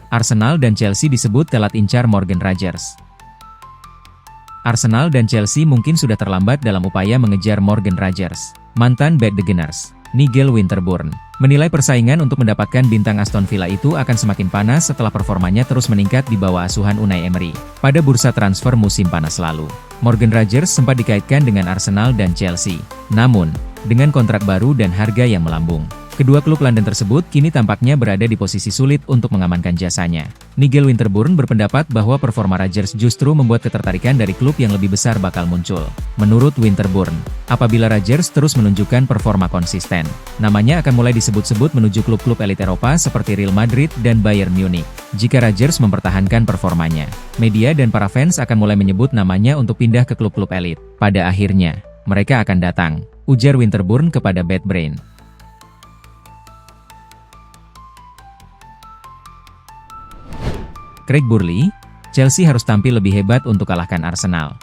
Arsenal dan Chelsea disebut telat incar Morgan Rogers. Arsenal dan Chelsea mungkin sudah terlambat dalam upaya mengejar Morgan Rogers. Mantan back The Gunners, Nigel Winterburn, menilai persaingan untuk mendapatkan bintang Aston Villa itu akan semakin panas setelah performanya terus meningkat di bawah asuhan Unai Emery. Pada bursa transfer musim panas lalu, Morgan Rogers sempat dikaitkan dengan Arsenal dan Chelsea. Namun, dengan kontrak baru dan harga yang melambung, kedua klub London tersebut kini tampaknya berada di posisi sulit untuk mengamankan jasanya. Nigel Winterburn berpendapat bahwa performa Rogers justru membuat ketertarikan dari klub yang lebih besar bakal muncul. Menurut Winterburn, apabila Rogers terus menunjukkan performa konsisten, namanya akan mulai disebut-sebut menuju klub-klub elit Eropa seperti Real Madrid dan Bayern Munich. Jika Rogers mempertahankan performanya, media dan para fans akan mulai menyebut namanya untuk pindah ke klub-klub elit. Pada akhirnya, mereka akan datang, ujar Winterburn kepada Bad Brain. Craig Burley, Chelsea harus tampil lebih hebat untuk kalahkan Arsenal.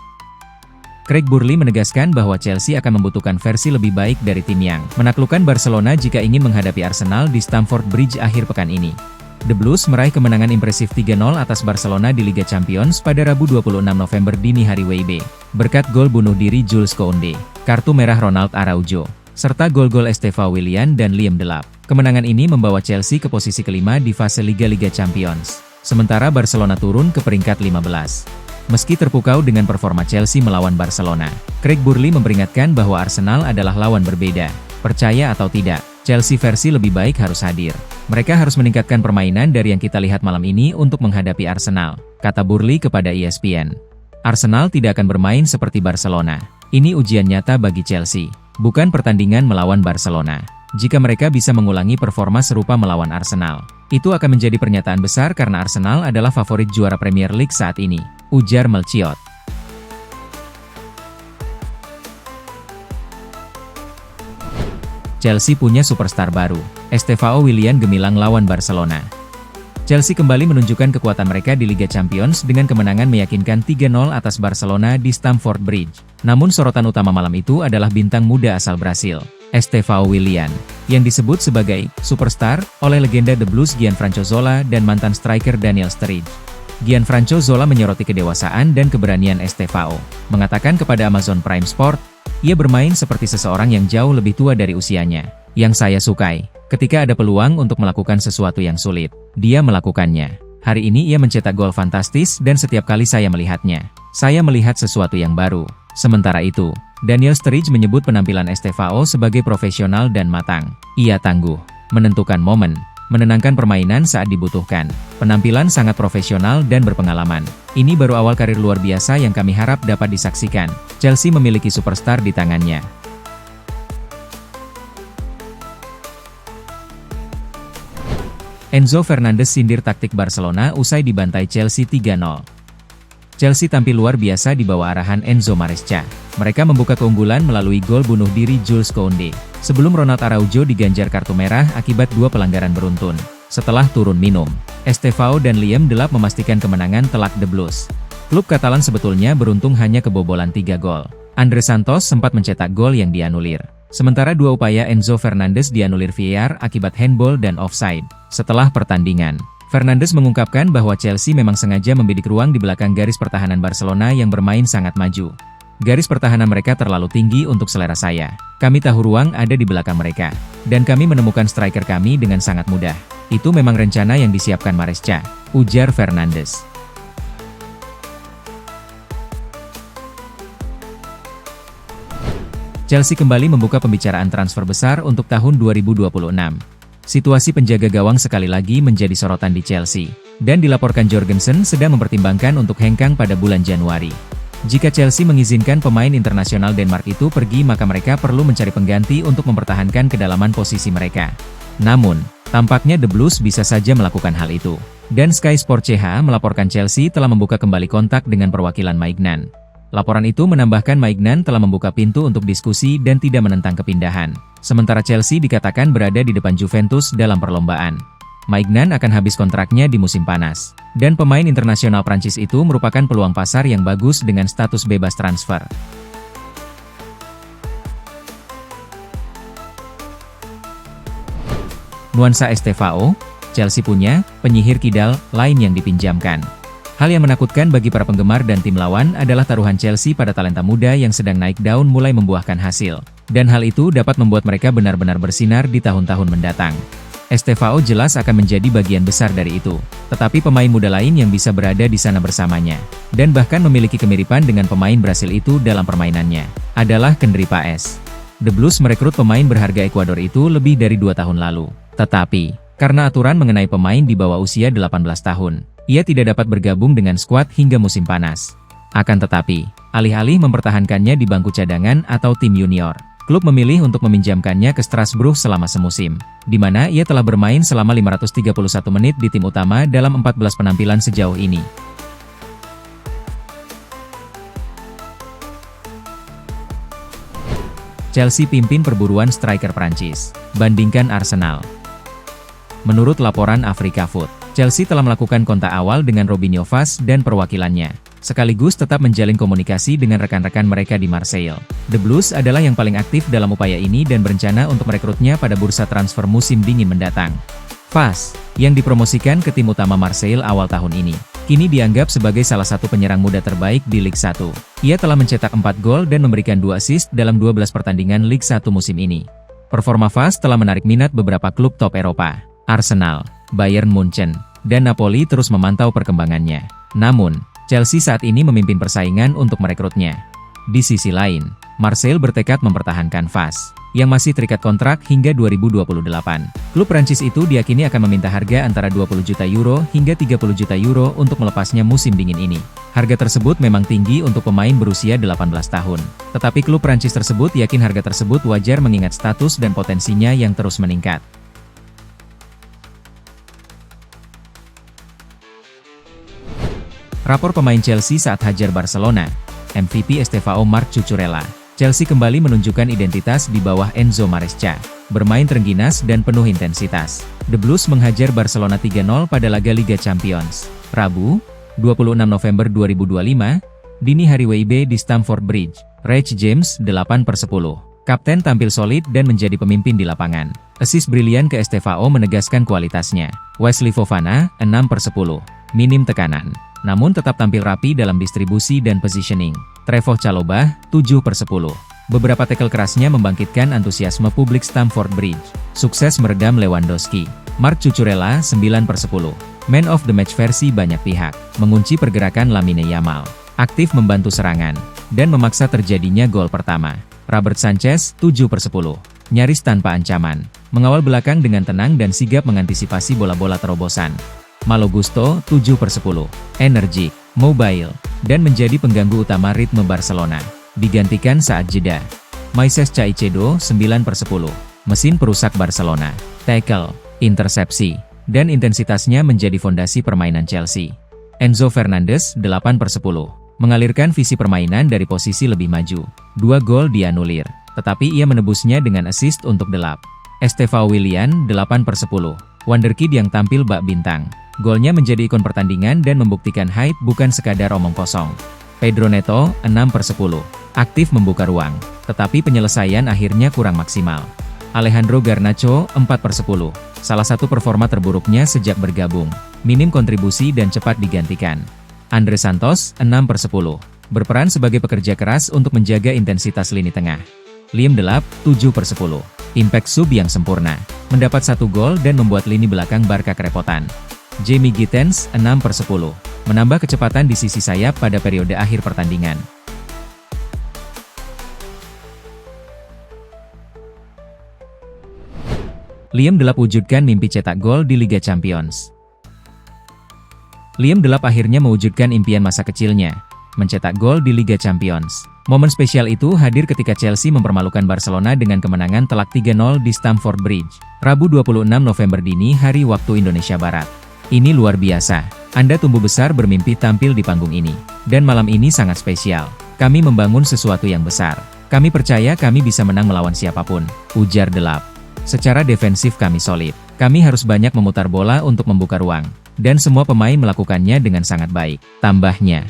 Craig Burley menegaskan bahwa Chelsea akan membutuhkan versi lebih baik dari tim yang menaklukkan Barcelona jika ingin menghadapi Arsenal di Stamford Bridge akhir pekan ini. The Blues meraih kemenangan impresif 3-0 atas Barcelona di Liga Champions pada Rabu 26 November dini hari WIB, berkat gol bunuh diri Jules Koundé, kartu merah Ronald Araujo, serta gol-gol Estevao Willian dan Liam Delap. Kemenangan ini membawa Chelsea ke posisi kelima di fase Liga Champions. Sementara Barcelona turun ke peringkat 15. Meski terpukau dengan performa Chelsea melawan Barcelona, Craig Burley memperingatkan bahwa Arsenal adalah lawan berbeda. Percaya atau tidak, Chelsea versi lebih baik harus hadir. Mereka harus meningkatkan permainan dari yang kita lihat malam ini untuk menghadapi Arsenal, kata Burley kepada ESPN. Arsenal tidak akan bermain seperti Barcelona. Ini ujian nyata bagi Chelsea, bukan pertandingan melawan Barcelona. Jika mereka bisa mengulangi performa serupa melawan Arsenal, itu akan menjadi pernyataan besar karena Arsenal adalah favorit juara Premier League saat ini, ujar Melchiot. Chelsea punya superstar baru, Estevao Willian gemilang lawan Barcelona. Chelsea kembali menunjukkan kekuatan mereka di Liga Champions dengan kemenangan meyakinkan 3-0 atas Barcelona di Stamford Bridge. Namun sorotan utama malam itu adalah bintang muda asal Brasil, Estevao Willian, yang disebut sebagai superstar oleh legenda The Blues Gianfranco Zola dan mantan striker Daniel Sturridge. Gianfranco Zola menyoroti kedewasaan dan keberanian Estevao, mengatakan kepada Amazon Prime Sport, ia bermain seperti seseorang yang jauh lebih tua dari usianya. Yang saya sukai, ketika ada peluang untuk melakukan sesuatu yang sulit, dia melakukannya. Hari ini ia mencetak gol fantastis dan setiap kali saya melihatnya, saya melihat sesuatu yang baru. Sementara itu, Daniel Sturridge menyebut penampilan Estevao sebagai profesional dan matang. Ia tangguh, menentukan momen, menenangkan permainan saat dibutuhkan. Penampilan sangat profesional dan berpengalaman. Ini baru awal karir luar biasa yang kami harap dapat disaksikan. Chelsea memiliki superstar di tangannya. Enzo Fernandez sindir taktik Barcelona usai dibantai Chelsea 3-0. Chelsea tampil luar biasa di bawah arahan Enzo Maresca. Mereka membuka keunggulan melalui gol bunuh diri Jules Koundé, sebelum Ronald Araujo diganjar kartu merah akibat 2 pelanggaran beruntun. Setelah turun minum, Estevao dan Liam Delap memastikan kemenangan telak The Blues. Klub Katalan sebetulnya beruntung hanya kebobolan 3 gol. Andre Santos sempat mencetak gol yang dianulir. Sementara 2 upaya Enzo Fernandez dianulir VAR akibat handball dan offside. Setelah pertandingan, Fernandes mengungkapkan bahwa Chelsea memang sengaja membidik ruang di belakang garis pertahanan Barcelona yang bermain sangat maju. Garis pertahanan mereka terlalu tinggi untuk selera saya. Kami tahu ruang ada di belakang mereka. Dan kami menemukan striker kami dengan sangat mudah. Itu memang rencana yang disiapkan Maresca, ujar Fernandes. Chelsea kembali membuka pembicaraan transfer besar untuk tahun 2026. Situasi penjaga gawang sekali lagi menjadi sorotan di Chelsea, dan dilaporkan Jorgensen sedang mempertimbangkan untuk hengkang pada bulan Januari. Jika Chelsea mengizinkan pemain internasional Denmark itu pergi, maka mereka perlu mencari pengganti untuk mempertahankan kedalaman posisi mereka. Namun, tampaknya The Blues bisa saja melakukan hal itu. Dan Sky Sport CH melaporkan Chelsea telah membuka kembali kontak dengan perwakilan Maignan. Laporan itu menambahkan Maignan telah membuka pintu untuk diskusi dan tidak menentang kepindahan. Sementara Chelsea dikatakan berada di depan Juventus dalam perlombaan. Maignan akan habis kontraknya di musim panas. Dan pemain internasional Prancis itu merupakan peluang pasar yang bagus dengan status bebas transfer. Nuansa Estevao, Chelsea punya penyihir kidal lain yang dipinjamkan. Hal yang menakutkan bagi para penggemar dan tim lawan adalah taruhan Chelsea pada talenta muda yang sedang naik daun mulai membuahkan hasil. Dan hal itu dapat membuat mereka benar-benar bersinar di tahun-tahun mendatang. Estevao jelas akan menjadi bagian besar dari itu. Tetapi pemain muda lain yang bisa berada di sana bersamanya, dan bahkan memiliki kemiripan dengan pemain Brasil itu dalam permainannya, adalah Kendry Páez. The Blues merekrut pemain berharga Ekuador itu lebih dari 2 tahun lalu. Tetapi, karena aturan mengenai pemain di bawah usia 18 tahun, ia tidak dapat bergabung dengan skuad hingga musim panas. Akan tetapi, alih-alih mempertahankannya di bangku cadangan atau tim junior, klub memilih untuk meminjamkannya ke Strasbourg selama semusim, di mana ia telah bermain selama 531 menit di tim utama dalam 14 penampilan sejauh ini. Chelsea pimpin perburuan striker Prancis, bandingkan Arsenal. Menurut laporan Africa Foot, Chelsea telah melakukan kontak awal dengan Robinho Vaz dan perwakilannya, sekaligus tetap menjalin komunikasi dengan rekan-rekan mereka di Marseille. The Blues adalah yang paling aktif dalam upaya ini dan berencana untuk merekrutnya pada bursa transfer musim dingin mendatang. Vaz, yang dipromosikan ke tim utama Marseille awal tahun ini, kini dianggap sebagai salah satu penyerang muda terbaik di Ligue 1. Ia telah mencetak 4 gol dan memberikan 2 assist dalam 12 pertandingan Ligue 1 musim ini. Performa Vaz telah menarik minat beberapa klub top Eropa. Arsenal, Bayern Munchen, dan Napoli terus memantau perkembangannya. Namun, Chelsea saat ini memimpin persaingan untuk merekrutnya. Di sisi lain, Marseille bertekad mempertahankan Vaz, yang masih terikat kontrak hingga 2028. Klub Prancis itu diyakini akan meminta harga antara 20 juta euro hingga 30 juta euro untuk melepasnya musim dingin ini. Harga tersebut memang tinggi untuk pemain berusia 18 tahun. Tetapi klub Prancis tersebut yakin harga tersebut wajar mengingat status dan potensinya yang terus meningkat. Rapor pemain Chelsea saat hajar Barcelona. MVP Estevao Marc Cucurella. Chelsea kembali menunjukkan identitas di bawah Enzo Maresca. Bermain terengginas dan penuh intensitas. The Blues menghajar Barcelona 3-0 pada laga Liga Champions. Rabu, 26 November 2025, dini hari WIB di Stamford Bridge. Reece James 8/10. Kapten tampil solid dan menjadi pemimpin di lapangan. Assist brilian ke Estevao menegaskan kualitasnya. Wesley Fofana 6/10. Minim tekanan, namun tetap tampil rapi dalam distribusi dan positioning. Trevoh Chalobah 7/10. Beberapa tackle kerasnya membangkitkan antusiasme publik Stamford Bridge. Sukses meredam Lewandowski. Marc Cucurella 9/10. Man of the match versi banyak pihak. Mengunci pergerakan Lamine Yamal. Aktif membantu serangan, dan memaksa terjadinya gol pertama. Robert Sanchez 7/10. Nyaris tanpa ancaman. Mengawal belakang dengan tenang dan sigap mengantisipasi bola-bola terobosan. Malo Gusto 7/10. Energik, mobile, dan menjadi pengganggu utama ritme Barcelona. Digantikan saat jeda. Moises Caicedo 9/10. Mesin perusak Barcelona. Tackle, intersepsi, dan intensitasnya menjadi fondasi permainan Chelsea. Enzo Fernandez 8/10. Mengalirkan visi permainan dari posisi lebih maju. 2 gol dianulir, tetapi ia menebusnya dengan assist untuk delap. Estevao Willian 8/10. Wonderkid yang tampil bak bintang. Golnya menjadi ikon pertandingan dan membuktikan hype bukan sekadar omong kosong. Pedro Neto 6/10. Aktif membuka ruang, tetapi penyelesaian akhirnya kurang maksimal. Alejandro Garnacho 4/10. Salah satu performa terburuknya sejak bergabung. Minim kontribusi dan cepat digantikan. Andre Santos 6/10. Berperan sebagai pekerja keras untuk menjaga intensitas lini tengah. Liam Delap 7/10. Impact sub yang sempurna. Mendapat 1 gol dan membuat lini belakang Barca kerepotan. Jamie Gittens 6/10. Menambah kecepatan di sisi sayap pada periode akhir pertandingan. Liam Delap wujudkan mimpi cetak gol di Liga Champions. Liam Delap akhirnya mewujudkan impian masa kecilnya, mencetak gol di Liga Champions. Momen spesial itu hadir ketika Chelsea mempermalukan Barcelona dengan kemenangan telak 3-0 di Stamford Bridge, Rabu 26 November dini hari waktu Indonesia Barat. Ini luar biasa. Anda tumbuh besar bermimpi tampil di panggung ini. Dan malam ini sangat spesial. Kami membangun sesuatu yang besar. Kami percaya kami bisa menang melawan siapapun, ujar Delap. Secara defensif kami solid. Kami harus banyak memutar bola untuk membuka ruang. Dan semua pemain melakukannya dengan sangat baik, tambahnya.